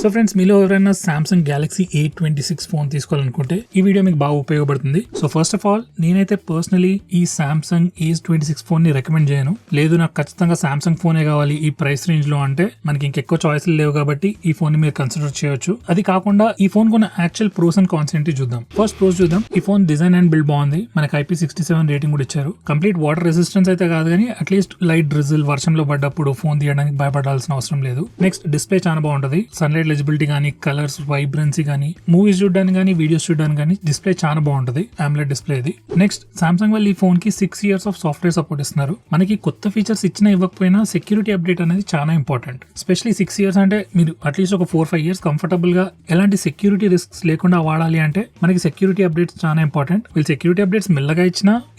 So friends, మీలో ఎవరైనా Samsung Galaxy A26 phone తీసుకోవాలనుకుంటే ఈ వీడియో మీకు బాగా ఉపయోగపడుతుంది. సో ఫస్ట్ ఆఫ్ ఆల్, నేనైతే పర్సనలీ ఈ సామ్సంగ్ A26 ఫోన్ ని రికమెండ్ చేయను. లేదు, నాకు ఖచ్చితంగా సామ్సంగ్ ఫోనే కావాలి ఈ ప్రైస్ రేంజ్ లో అంటే మనకి ఇంకెక్కువ చాయిస్లు లేవు కాబట్టి ఈ ఫోన్ ని మీరు కన్సిడర్ చేయొచ్చు. అది కాకుండా ఈ ఫోన్ కొన్న యాక్చువల్ ప్రోస్ అండ్ కాన్స్ ఏంటి చూద్దాం. ఫస్ట్ ప్రోస్ చూద్దాం. ఈ ఫోన్ డిజైన్ అండ్ బిల్డ్ బాగుంది. మనకి IP67 రేటింగ్ కూడా ఇచ్చారు. కంప్లీట్ వాటర్ రెసిస్టెన్స్ అయితే కాదు కానీ అట్లీస్ట్ లైట్ డ్రిజిల్ వర్షంలో పడ్డప్పుడు ఫోన్ తీయడానికి భయపడాల్సిన అవసరం లేదు. నెక్స్ట్, డిస్ప్లే చాలా బాగుంటది. సన్లైట్ ఎలిజిబిలిటీ కానీ, కలర్స్, వైబ్రెన్సీ కానీ, మూవీస్ చూడడానికి కానీ, వీడియోస్ చూడడానికి కానీ డిస్ప్లే చాలా బాగుంటది. AMOLED డిస్ప్లే ఇది. నెక్స్ట్, సామ్సంగ్ వాళ్ళు ఈ ఫోన్ కి 6 years ఆఫ్ సాఫ్ట్వేర్ సపోర్ట్ ఇస్తున్నారు. మనకి కొత్త ఫీచర్స్ ఇచ్చినా ఇవ్వకపోయినా సెక్యూరిటీ అప్డేట్ అనేది చాలా ఇంపార్టెంట్. స్పెషల్లీ 6 years అంటే మీరు అట్లీస్ట్ ఒక 4-5 years కంఫర్టబుల్ గా ఎలాంటి సెక్యూరిటీ రిస్క్స్ లేకుండా వాడాలి అంటే మనకి సెక్యూరిటీ అప్డేట్స్ చాలా ఇంపార్టెంట్. వీళ్ళు సెక్యూరిటీ అప్డేట్స్ మెల్లగా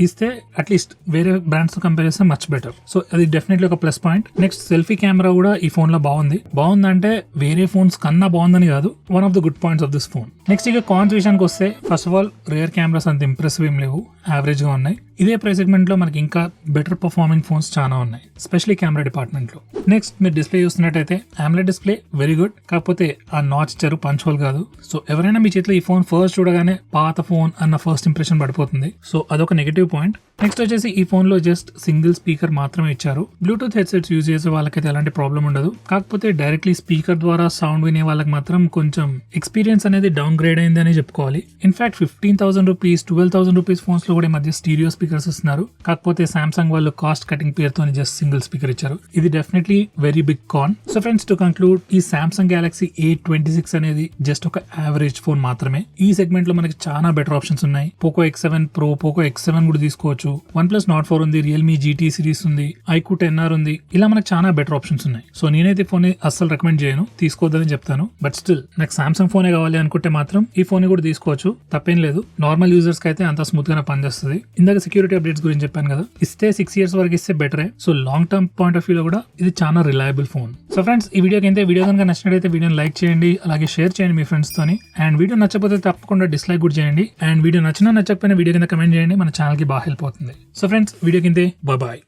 ఇస్తే అట్లీస్ట్ వేరే బ్రాండ్స్ తో కంపేర్ చేస్తే మచ్ బెటర్. సో అది డెఫినెట్లీ ఒక plus point. Next, selfie camera కూడా ఈ ఫోన్ లో బాగుందంటే వేరే ఫోన్స్ కన్నా బాగుందని కాదు, one of the good points of this phone. Next, ఇక కాన్స్ విషయానికి వస్తే, first of all rear cameras అంత ఇంప్రెసివ్ ఏం లేవు, యావరేజ్ గా ఉన్నాయి. ఇదే ప్రైస్ సెగ్మెంట్ లో మనకి ఇంకా బెటర్ పర్ఫార్మింగ్ ఫోన్స్ చాలా ఉన్నాయి, స్పెషల్లీ కెమెరా డిపార్ట్మెంట్ లో. నెక్స్ట్, మీరు డిస్ప్లే చూస్తున్నట్టయితే AMOLED డిస్ప్లే వెరీ గుడ్. కాకపోతే ఆ నాచ్ ఇచ్చారు, పంచ్ హోల్ కాదు. సో ఎవరైనా మీ చేతిలో ఈ ఫోన్ ఫస్ట్ చూడగానే పాత ఫోన్ అన్న ఫస్ట్ ఇంప్రెషన్ పడిపోతుంది. సో అదొక నెగటివ్ పాయింట్. నెక్స్ట్ వచ్చేసి ఈ ఫోన్ లో జస్ట్ సింగిల్ స్పీకర్ మాత్రమే ఇచ్చారు. బ్లూటూత్ హెడ్సెట్స్ యూజ్ చేసే వాళ్ళకైతే ఎలాంటి ప్రాబ్లం ఉండదు. కాకపోతే డైరెక్ట్లీ స్పీకర్ ద్వారా సౌండ్ వినే వాళ్ళకి మాత్రం కొంచెం ఎక్స్పీరియన్స్ అనేది డౌన్ గ్రేడ్ అయింది అని చెప్పుకోవాలి. ఇన్ఫాక్ట్ 15,000 రూపీస్ 12,000 రూపీస్ ఫోన్స్ లో కూడా ఈ మధ్య స్టీరియో స్పీకర్స్ ఇస్తున్నారు. కాకపోతే సామ్సంగ్ వాళ్ళు కాస్ట్ కటింగ్ పేరుతో జస్ట్ సింగిల్ స్పీకర్ ఇచ్చారు. ఇది definitely very big con. So friends, to conclude, ఈ సామ్సంగ్ గెలాక్సీ A26 అనేది జస్ట్ ఒక యావరేజ్ ఫోన్ మాత్రమే. ఈ సెగ్మెంట్ లో మనకి చాలా బెటర్ ఆప్షన్స్ ఉన్నాయి. Poco X7 Pro, Poco X7 కూడా తీసుకోవచ్చు. OnePlus Nord 4 ఉంది, రియల్మీ GT సిరీస్ ఉంది, iQOO 10R ఉంది. ఇలా మనకు చాలా బెటర్ ఆప్షన్స్ ఉన్నాయి. సో నేనైతే ఫోన్ అస్సలు రికమెండ్ చేయను, తీసుకోవద్దని చెప్తాను. బట్ స్టిల్ నాకు సామ్సంగ్ ఫోనే కావాలి అనుకుంటే మాత్రం ఈ ఫోన్ కూడా తీసుకోవచ్చు, తప్పేం లేదు. నార్మల్ యూజర్స్ కి అయితే అంత స్మూత్ గానే పనిచేస్తుంది. ఇందాక సెక్యూరిటీ అప్డేట్స్ గురించి చెప్పాను కదా, ఇస్తే 6 years వరకు ఇస్తే బెటరే. So long term point of view లో కూడా ఇది చాలా రిలయబుల్ ఫోన్. సో ఫ్రెండ్స్, ఈ వీడియో కనుక నచ్చినట్లయితే వీడియోని లైక్ చేయండి, అలాగే షేర్ చేయండి మీ ఫ్రెండ్స్ తోని. అండ్ వీడియో నచ్చకపోతే తప్పకుండా డిస్లైక్ కూడా చేయండి. అండ్ వీడియో నచ్చకపోయినా వీడియో కింద కమెంట్ చేయండి, మన ఛానల్ కి బాగా హెల్ప్ అవుతుంది. సో ఫ్రెండ్స్, వీడియో కింద బాయ్.